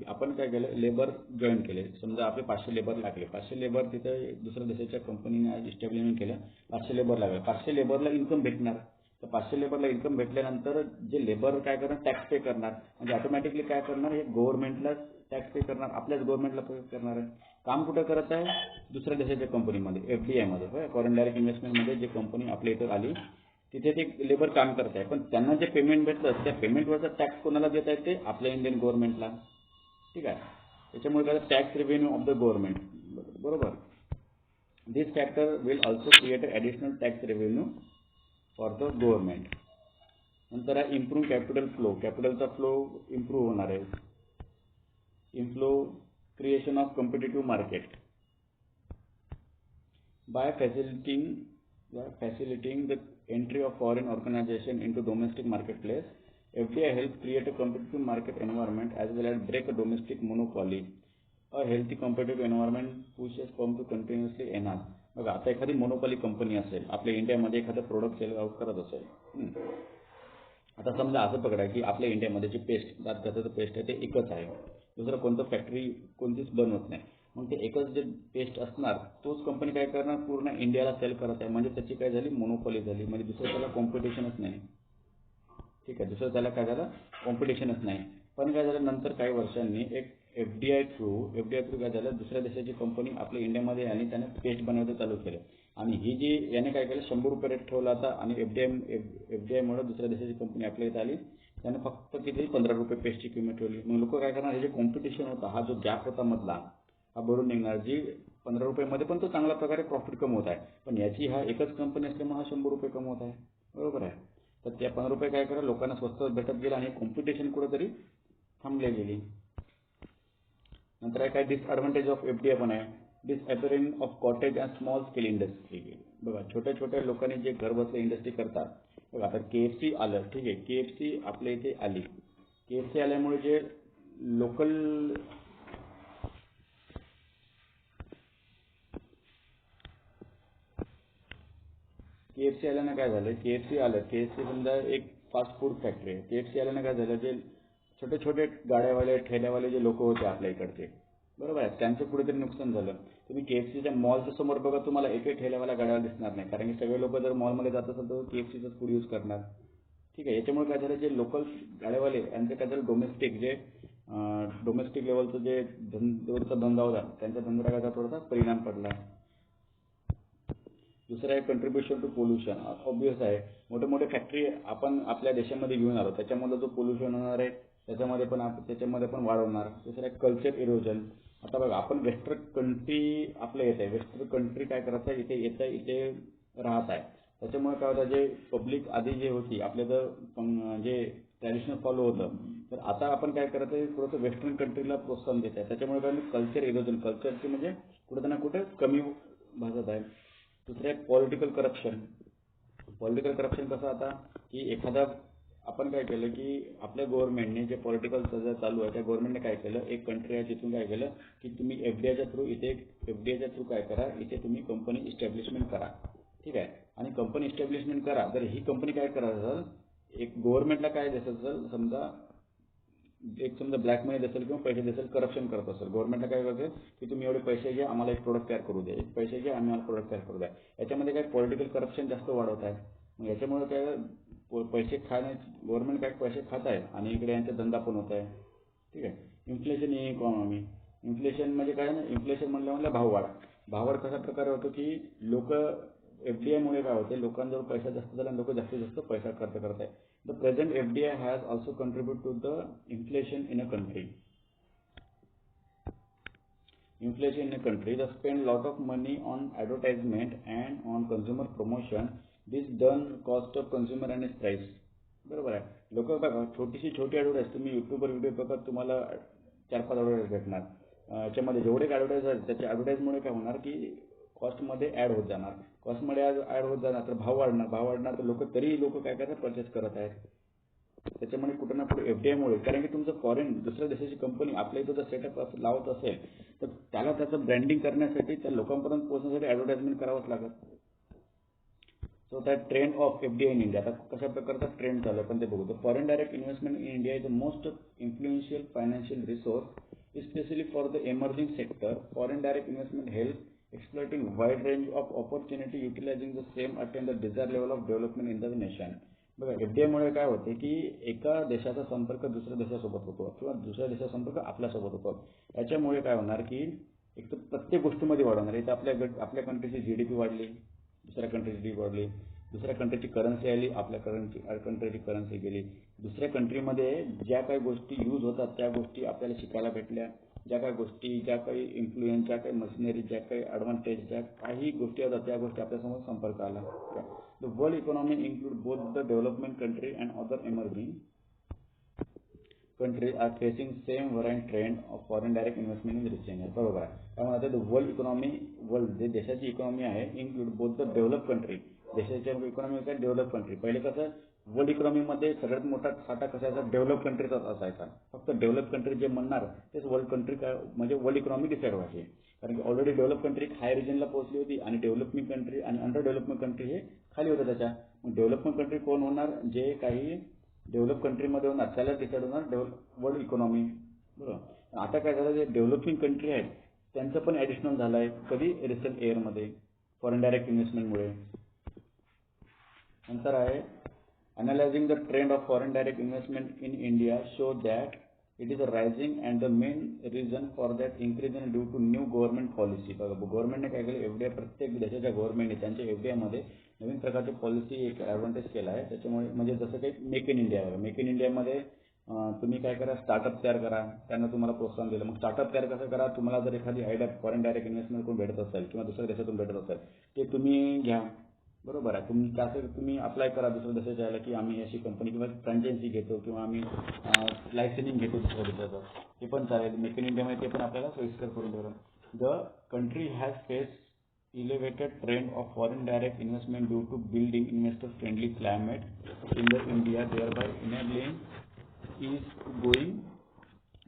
आपण काय केलं, लेबर जॉईन केले, समजा आपले 500 लेबर लागले, 500 लेबर तिथे दुसऱ्या देशाच्या कंपनीने इस्टॅब्लिशमेंट केलं, 500 लेबर लागले, 500 लेबरला इन्कम भेटणार. तर 500 लेबरला इन्कम भेटल्यानंतर जे लेबर काय करणार, टॅक्स पे करणार, म्हणजे ऑटोमॅटिकली काय करणार, हे गव्हर्नमेंटला टॅक्स पे करणार, आपल्याच गव्हर्नमेंटला पे करणार आहे. काम कुठं करत आहे, दुसऱ्या देशाच्या कंपनीमध्ये, एफडीआयमध्ये, फॉरेन डायरेक्ट इन्व्हेस्टमेंटमध्ये जे कंपनी आपल्या इथं आली तिथे ते लेबर काम करत आहे, पण त्यांना जे पेमेंट भेटलं त्या पेमेंटवरचा टॅक्स कोणाला देत आहे, ते आपल्या इंडियन गव्हर्नमेंटला. ठीक आहे, त्याच्यामुळे काय tax revenue of the government बरोबर. This factor will also create additional tax revenue for the government. नंतर आहे इम्प्रूव्ह कॅपिटल फ्लो. कॅपिटलचा फ्लो इम्प्रूव्ह होणार आहे. Inflow creation of competitive market. By facilitating the entry of foreign organization into domestic marketplace, FDI helps create a competitive market environment as well as break a domestic monopoly. A healthy competitive environment pushes firm to continuously enhance. बघा आता एखादी monopoly company असेल, आपल्या इंडियामध्ये एखादं product sell out करत असेल, आता समजा असं पकडा की आपल्या इंडियामध्ये जे पेस्ट दात घासाचं पेस्ट आहे ते एकच आहे, दुसरं कोणतं फॅक्टरी कोणतीच बनवत नाही. मग ते एकच जे पेस्ट असणार तोच कंपनी काय करणार पूर्ण इंडियाला सेल करत आहे, म्हणजे त्याची काय झाली मोनोपॉली झाली, म्हणजे दुसरं त्याला कॉम्पिटिशनच नाही. ठीक आहे, दुसरं त्याला काय झालं कॉम्पिटिशनच नाही. पण काय झालं नंतर काही वर्षांनी एक एफडीआय थ्रू काय झालं दुसऱ्या देशाची कंपनी आपल्या इंडियामध्ये आणि त्याने पेस्ट बनवायचं चालू केलं. आणि ही जी याने काय केलं 100 रुपये रेट ठेवला होता आणि एफडीआयमुळे दुसऱ्या देशाची कंपनी आपल्या इथे आली, त्याने फक्त किती 15 रुपये पेस्टची किंमत ठेवली. मग लोक काय करणार, हे जे कॉम्पिटिशन होता हा जो गॅप होता मधला हा भरून निघणार. जी 15 रुपयामध्ये पण तो चांगल्या प्रकारे प्रॉफिट कमवत आहे, पण याची हा एकच कंपनी असल्यामुळे हा 100 रुपये कमवत आहे. बरोबर आहे. तर त्या 15 रुपये काय करा लोकांना स्वस्त भेटत गेला आणि कॉम्पिटिशन कुठेतरी थांबले गेली. नंतर काय डिसएडव्हान्टेज ऑफ एफडीआय पण आहे. Disappearing of cottage and small scale industry. बघा छोट्या छोट्या लोकांनी जे घर बसल्या इंडस्ट्री करतात. बघा आता KFC आलं, ठीक आहे, KFC आपल्या इथे आली. KFC आल्यामुळे जे लोकल KFC आल्यानं काय झालं, KFC समजा एक फास्ट फूड फॅक्टरी आहे. KFC आल्यानं काय झालं, जे छोटे छोटे गाड्यावाले ठेल्यावाले जे लोक होते आपल्या इकडचे, बरोबर आहे, त्यांचं कुठेतरी नुकसान झालं. तुम्ही KFCच्या मॉलच्या समोर बघा, तुम्हाला एकही ठेल्यावाला गाड्यावाला दिसणार नाही, कारण की सगळे लोक जर मॉलमध्ये जात असेल तर KFCचाच फूड यूज करणार. ठीक आहे. याच्यामुळे काय झालं, जे लोकल गाड्यावाले यांचं काय झालं डोमेस्टिक लेवलचं जे धंदा होता त्यांच्या धंद्याला थोडासा परिणाम पडला. दुसरं आहे कंट्रीब्युशन टू पोल्युशन. ऑब्वियस आहे, मोठे मोठे फॅक्टरी आपण आपल्या देशामध्ये घेऊन आलो, त्याच्यामध्ये जो पोल्युशन होणार आहे त्याच्यामध्ये पण वाढ होणार. दुसरं आहे कल्चर इरोजन. आता बघा आपण वेस्टर्न कंट्री आपल्या येत आहे, वेस्टर्न कंट्री काय करत आहे, इथे राहत आहे. त्याच्यामुळे काय होतं, जे पब्लिक आधी जे होती आपल्या जे ट्रॅडिशनल फॉलो होतं, तर आता आपण काय करत आहे थोडंसं वेस्टर्न कंट्रीला प्रोत्साहन देत आहे. त्याच्यामुळे काय कल्चर इरोजन, कल्चरची म्हणजे कुठे ना कुठे कमी भासत आहे. दुसरं आहे पॉलिटिकल करप्शन. पॉलिटिकल करप्शन कसं आता की एखादा आपण काय केलं की आपल्या गव्हर्नमेंटने जे पॉलिटिकल चालू आहे त्या गव्हर्नमेंटने काय केलं, एक कंट्री आहे तिथून काय केलं की तुम्ही एफडीआयच्या थ्रू काय करा, इथे तुम्ही कंपनी इस्टॅब्लिशमेंट करा. ठीक आहे. आणि कंपनी इस्टॅब्लिशमेंट करा, तर ही कंपनी काय करत असेल, एक गव्हर्नमेंटला काय देत असेल, समजा ब्लॅक मनी देसेल किंवा पैसे देसेल, करप्शन करत असेल. गव्हर्नमेंटला काय करते की तुम्ही एवढे पैसे घ्या, आम्हाला एक प्रोडक्ट तयार करू द्या, पैसे घ्या आम्हाला प्रोडक्ट तयार करू द्या. याच्यामध्ये काय पॉलिटिकल करप्शन जास्त वाढवत आहे. मग याच्यामुळे काय पैसे गव्हर्नमेंट काय पैसे खात आहे आणि इकडे यांचा धंदा पण होत आहे. ठीक आहे. Inflation in economy. इन्फ्लेशन म्हणजे काय ना, इन्फ्लेशन म्हणलं भाववाढ कशा प्रकारे होतो की लोक एफडीआयमुळे काय होते, लोकांजवळ पैसा जास्त झाला आणि लोक जास्तीत जास्त पैसा खर्च करत आहे. The present FDI has also contributed to the inflation in a country. They spend lot of money on advertisement and on consumer promotion. This done cost of consumer and its price. बरोबर आहे. लोक बघा छोटी advertise तुम्ही युट्यूबवर video बघा, तुम्हाला 4-5 advertise भेटणार. याच्यामध्ये जेवढे ॲडव्हर्टाईज आहेत त्याच्या ॲडव्हर्टाईजमुळे काय होणार की कॉस्टमध्ये ॲड होत जाणार. कॉस्टमध्ये ॲड होत जाणार तर भाव वाढणार तर लोक काय करतात, परचेस करत आहेत. त्याच्यामुळे कुठं ना कुठे एफडीआयमुळे, कारण की तुमचं दुसऱ्या देशाची कंपनी आपल्या इथं जर सेटअप लावत असेल तर त्याला त्याचं ब्रँडिंग करण्यासाठी त्या लोकांपर्यंत पोहोचण्यासाठी ॲडव्हर्टाइजमेंट करावंच लागत. So that trend of FDI in India. आता कशा प्रकारचा ट्रेंड चालू आहे पण ते बघू. तर foreign direct investment in India is the most influential financial resource especially for the emerging sector. Foreign direct investment helps exploiting wide range of opportunity, utilizing the same attain the desired level of development in the nation. बघा एफडीआयमुळे काय होते की एका देशाचा संपर्क दुसऱ्या देशासोबत होतो किंवा दुसऱ्या देशाचा संपर्क आपल्यासोबत होतो. याच्यामुळे काय होणार की एक तर प्रत्येक गोष्टीमध्ये वाढवणार. इथं आपल्या कंट्रीची जीडीपी वाढली, दुसऱ्या कंट्रीची जीडीपी वाढली, दुसऱ्या कंट्रीची करन्सी आली, आपल्या कंट्रीची करन्सी गेली. दुसऱ्या कंट्रीमध्ये ज्या काही गोष्टी यूज होतात त्या गोष्टी आपल्याला शिकायला भेटल्या, ज्या काही इन्फ्लुएन्स, ज्या काही मशिनरी, ज्या काही ॲडव्हान्टेज, ज्या काही गोष्टी होतात त्या गोष्टी आपल्यासमोर संपर्क आला. The world economy include both the development country and other emerging countries are facing same variant trend of foreign direct investment in recent years. बरोबर आहे. त्यामुळे आता वर्ल्ड इकॉनॉमी जे देशाची इकॉनॉमी आहे include both the develop country, देशाच्या economy काय develop country. पहिले कसं वर्ल्ड इकॉनॉमीमध्ये सगळ्यात मोठा साठा कशाचा डेव्हलप कंट्रीचाच असायचा. फक्त डेव्हलप कंट्री जे म्हणणार तेच वर्ल्ड कंट्री काय म्हणजे वर्ल्ड इकॉनॉमी डिसाईड व्हायची. कारण की ऑलरेडी डेव्हलप कंट्री हाय रिजनला पोहोचली होती आणि डेव्हलपिंग कंट्री आणि अंडर डेव्हलपमेंट कंट्री हे खाली होतं त्याच्या. मग डेव्हलपमेंट कंट्री कोण होणार, जे काही डेव्हलप कंट्रीमध्ये होणार त्याला डिसाईड होणार वर्ल्ड इकॉनॉमी. बरोबर. आता काय झालं, जे डेव्हलपिंग कंट्री आहेत त्यांचं पण ॲडिशनल झालं आहे. कधी रिसेंट इयरमध्ये फॉरेन डायरेक्ट इन्व्हेस्टमेंटमुळे. नंतर आहे analyzing the trend of foreign direct investment in India show that it is rising and the main reason for that increase is due to new government policy. गव्हर्नमेंटने काय केलं, एफडीआय प्रत्येक देशाच्या गव्हर्नमेंटने त्यांच्या एफडीआयमध्ये नवीन प्रकारची पॉलिसी एक ॲडव्हान्टेज केला आहे. त्याच्यामुळे म्हणजे जसं काही मेक इन इंडिया आहे. मेक इन इंडियामध्ये तुम्ही काय करा, स्टार्टअप तयार करा, त्यांना तुम्हाला प्रोत्साहन दिलं. मग स्टार्टअप तयार कसं करा, तुम्हाला जर एखादी आयडिया फॉरेन डायरेक्ट इन्व्हेस्टमेंट कोण भेटत असेल किंवा दुसऱ्या देशातून भेटत असेल ते तुम्ही घ्या. बरोबर आहे. तुम्ही अप्लाय करा दुसऱ्या देशाच्या यायला की आम्ही अशी कंपनी किंवा फ्रँचायझी घेतो किंवा आम्ही लायसनिंग घेतो दुसऱ्या देशाचं, ते पण चालेल. मेक इन इंडियामध्ये ते पण आपल्याला सोयीस्कर करून देणार. The country has face elevated trend of foreign direct investment due to building investor friendly climate in the India, thereby enabling ease to going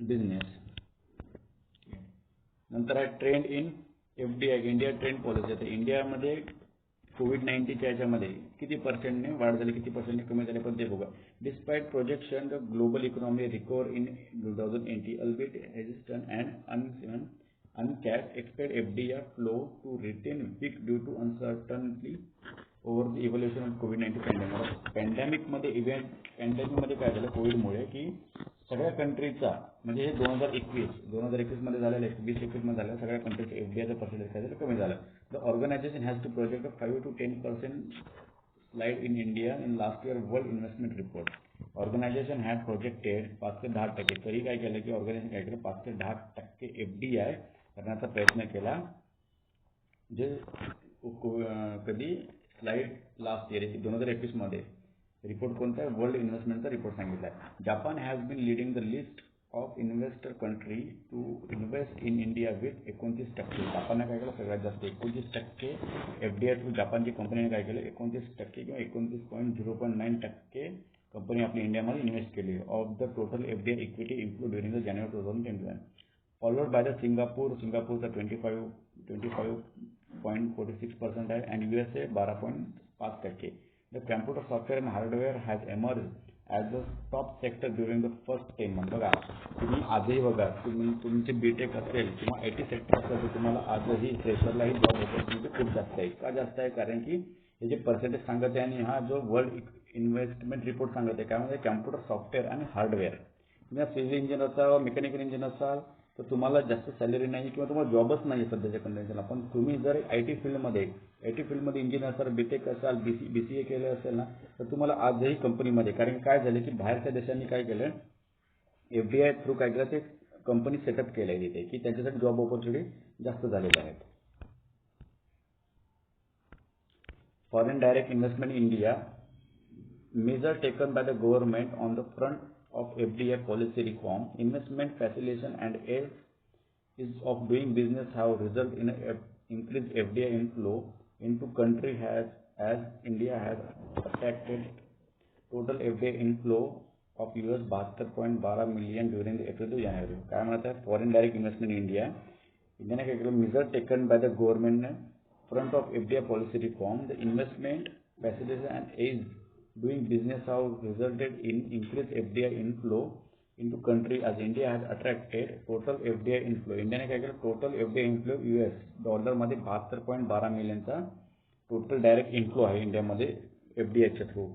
business. नंतर आहे trend in FDI, India trend policy. आता इंडियामध्ये कोविड-19च्या याच्यामध्ये किती पर्सेंटने वाढ झाली, किती पर्सेंटने कमी झाली पण ते बघा. Despite projection the global economy recover in 2020 albeit hesitant and uncapped expect FDI flow to retain weak due to uncertainty over the evolution of COVID-19 pandemic. पॅन्डेमिकमध्ये काय झालं कोविडमुळे की सगळ्या कंट्रीचा म्हणजे हे 2021 मध्ये झालेलं 2021 मध्ये झालं सगळ्या कंट्रीचं एफडीआयचं पर्सेंटेज काय झालं, कमी झालं. The organisation has to project 5 to 10% slide in India in last year world investment report. Organisation had projected 5 ते 10%. तरी काय केलं की ऑर्गनायझेशन काय केलं 5 ते 10% एफडीआय करण्याचा प्रयत्न केला. जे कधी स्लाइड लास्ट इयर 2021 मध्ये रिपोर्ट कोणता वर्ल्ड इन्व्हेस्टमेंटचा रिपोर्ट सांगितला आहे. Japan has been leading the list of investor country to invest in India with 29%. जापानने काय केलं सगळ्यात जास्त 29% एफडीआय थ्रू जापानची कंपनीने काय केलं 29% किंवा 29.09% कंपनी आपली इंडियामध्ये इन्व्हेस्ट केली of the total FDI equity inflow during the January 2021. Followed by the सिंगापूरचा 25.46% आहे आणि USA 12.5%. The computer software and hardware has emerged as the top sector during the first 10 months. बघा तुम्ही आजही बघा तुमचे बीटेक असेल किंवा IT सेक्टर असेल तर तुम्हाला आजही फ्रेशरलाही जॉब ऑपॉर्च्युनिटी खूप जास्त आहे. का जास्त आहे, कारण की हे जे पर्सेंटेज सांगत आहे आणि हा जो वर्ल्ड इन्व्हेस्टमेंट रिपोर्ट सांगत आहे त्यामध्ये कॅम्प्युटर सॉफ्टवेअर आणि हार्डवेअर. तुम्ही सिव्हिल इंजिनियर असाल, मेकॅनिकल इंजिनियर असाल तर तुम्हाला जास्त सॅलरी नाही किंवा तुम्हाला जॉबच नाही सध्याच्या कंडिशनला. पण तुम्ही जर IT फील्डमध्ये इंजिनियर असाल, बीटेक असाल, BCA केलं असेल ना तर तुम्हाला आजही कंपनीमध्ये, कारण काय झालं की बाहेरच्या देशांनी काय केलं एफडीआय थ्रू काय केलं ते कंपनी सेटअप केलं आहे तिथे की त्यांच्यासाठी जॉब ऑपॉर्च्युनिटी जास्त झालेल्या आहेत. Foreign direct investment in India measure taken by the government on the front of FDI policy reform, investment facilitation and ease of doing business have resulted in increased FDI inflow into country as India has attracted total FDI inflow of $72.12 million during the April to January. काय म्हणत आहे foreign direct investment in इंडियाने काय केलं measure taken by the government front of FDI policy reform, the investment facilitation and ease doing business have resulted in increased FDI inflow into country as India has attracted total FDI inflow. इंडियाने काय केलं total FDI inflow $, मध्ये 72.12 मिलियनचा total direct inflow आहे इंडियामध्ये एफडीआयच्या through.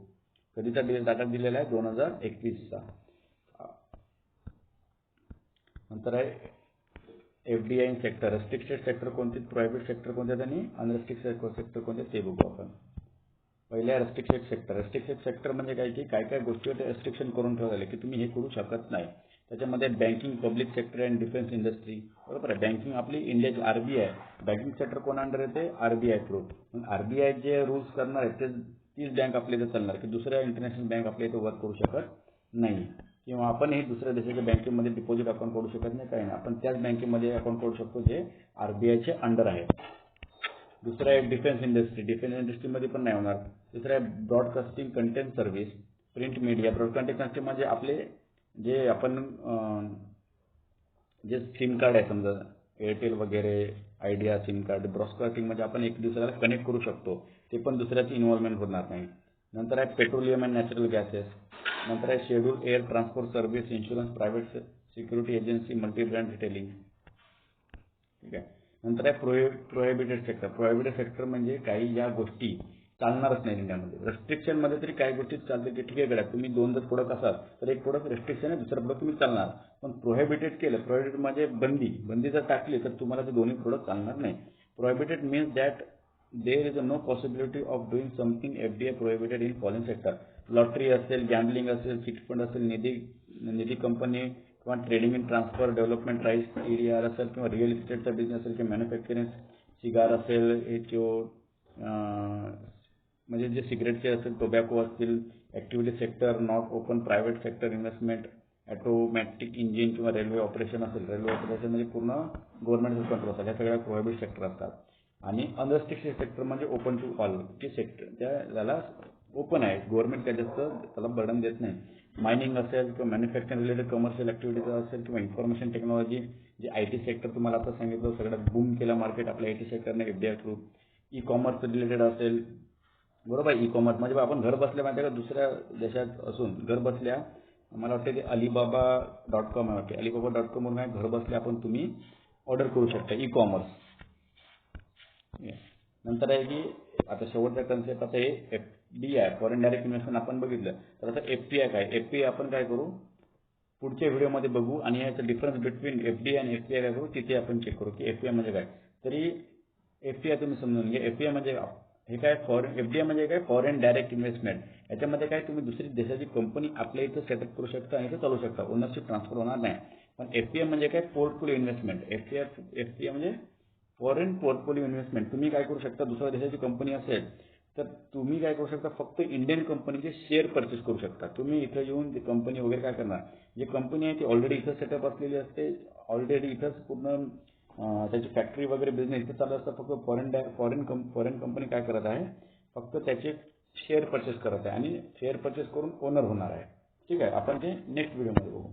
कधीचा data दिलेला आहे 2021चा. नंतर आहे एफडीआय सेक्टर, रेस्ट्रिक्टेड सेक्टर कोणते, प्रायव्हेट सेक्टर कोणते आणि अनरेस्ट्रिक्टेड सेक्टर कोणते ते बघू आपण. पहिल्या रेस्ट्रिक्टेड सेक्टर म्हणजे काय की काय गोष्टीवर रेस्ट्रिक्शन करून ठेवले की तुम्ही हे करू शकत नाही. त्याच्यामध्ये banking, public sector and defence industry. बरोबर आहे. बँकिंग आपली इंडियाची RBI, बँकिंग सेक्टर कोण अंडर येते RBI थ्रू. RBI जे रूल्स करणार आहे ते तीच बँक आपल्या इथे चालणार की दुसऱ्या इंटरनॅशनल बँक आपल्या इथे वर्क करू शकत नाही. किंवा आपण हे दुसऱ्या देशाच्या बँकेमध्ये डिपॉझिट अकाउंट काढू शकत नाही, काही नाही. आपण त्याच बँकेमध्ये अकाउंट काढू शकतो जे RBIचे अंडर आहे. दुसरा आहे डिफेन्स इंडस्ट्री. डिफेन्स इंडस्ट्रीमध्ये पण नाही होणार. दुसरा आहे broadcasting content service, print media. Broadcasting म्हणजे आपले जे आपण जे सिम कार्ड आहे, समजा एअरटेल वगैरे, आयडिया सिम कार्ड, ब्रॉडकास्टिंग म्हणजे आपण एक दुसऱ्याला कनेक्ट करू शकतो, ते पण दुसऱ्याची इन्व्हॉल्वमेंट होणार नाही. नंतर आहे पेट्रोलियम अँड नॅचरल गॅसेस. नंतर आहे schedule air transport service, insurance, private security agency, multi brand retailing. ठीक आहे. नंतर आहे प्रोहिबिटेड सेक्टर. प्रोहिबिटेड सेक्टर म्हणजे काही या गोष्टी चालणारच नाही इंडियामध्ये. रेस्ट्रिक्शनमध्ये तरी काही गोष्टी चालते की ठीक आहे गड्या, तुम्ही 2 जर प्रोडक्ट असाल तर एक प्रोडक्ट रेस्ट्रिक्शन आहे, दुसरा प्रोडक्ट तुम्ही चालणार. पण प्रोहिबिटेड केलं, प्रोहिबिटेड म्हणजे बंदी जर टाकली तर तुम्हाला ते दोन्ही प्रोडक्ट चालणार नाही. Prohibited means that there is no possibility of doing something FDA prohibited in following sector. Lottery असेल, गॅम्बलिंग असेल, चिट फंड असेल, निधी कंपनी किंवा trading in transfer, development rights, TDR असेल, किंवा रिअल इस्टेटचा बिझनेस असेल, किंवा मॅन्युफॅक्चरिंग, सिगार असेल, म्हणजे जे सिगरेटचे असेल, टोबॅको असतील, activity sector not open, private sector investment, automatic engine किंवा रेल्वे ऑपरेशन असेल. रेल्वे ऑपरेशन म्हणजे पूर्ण गव्हर्नमेंटचं कंट्रोल असतात. ह्या सगळ्या प्रोहिबिट सेक्टर असतात. आणि अनरेस्ट्रिक्टेड सेक्टर म्हणजे ओपन टू ऑल, जे सेक्टर त्याला ओपन आहे, गव्हर्नमेंट काय जास्त त्याला बर्डन देत नाही. मायनिंग असेल किंवा मॅन्युफॅक्चरिंग रिलेटेड कमर्शियल ॲक्टिव्हिटीज असेल, किंवा इन्फॉर्मेशन टेक्नॉलॉजी, जे IT सेक्टर तुम्हाला आता सांगितलं सगळ्यात बूम केलं मार्केट आपल्या IT सेक्टरने FBI through. E commerce related असेल, बरोबर. ई कॉमर्स म्हणजे आपण घर बसल्या माहिती का, दुसऱ्या देशात असून घर बसल्या, मला वाटतं ते Alibaba.com आहे वाटते. Alibaba.com वरून घर बसल्या आपण तुम्ही ऑर्डर करू शकता, ई कॉमर्स. नंतर आहे की आता शेवटचा कन्सेप्ट आता हे FDI, फॉरेन डायरेक्ट इन्व्हेस्टमेंट आपण बघितलं. तर आता FPI काय, FPI आपण काय करू पुढच्या व्हिडिओमध्ये बघू. आणि याचा डिफरन्स बिटवीन FDI आणि FPI काय करू तिथे आपण चेक करू की FPI म्हणजे काय. तरी FPI तुम्ही समजून घ्या. FPI म्हणजे हे काय, FDI म्हणजे काय, फॉरेन डायरेक्ट इन्व्हेस्टमेंट. याच्यामध्ये काय, तुम्ही दुसरी देशाची कंपनी आपल्या इथं सेटअप करू शकता आणि इथं चालू शकता, ओनरशिप ट्रान्सफर होणार नाही. पण FPI म्हणजे काय, पोर्टफोलिओ इन्व्हेस्टमेंट. FPI म्हणजे फॉरेन पोर्टफोलिओ इन्व्हेस्टमेंट. तुम्ही काय करू शकता, दुसऱ्या देशाची कंपनी असेल तर तुम्ही काय करू शकता, फक्त इंडियन कंपनीचे शेअर परचेस करू शकता. तुम्ही इथं येऊन ती कंपनी वगैरे काय करणार, जी कंपनी आहे ती ऑलरेडी इथं सेटअप असलेली असते, ऑलरेडी इथंच पूर्ण त्याची फॅक्टरी वगैरे बिझनेस इथं चालू असतं. फक्त फॉरेन कंपनी काय करत आहे, फक्त त्याचे शेअर परचेस करत आहे आणि शेअर परचेस करून ओनर होणार आहे. ठीक आहे. आपण ते नेक्स्ट व्हिडिओमध्ये बघू.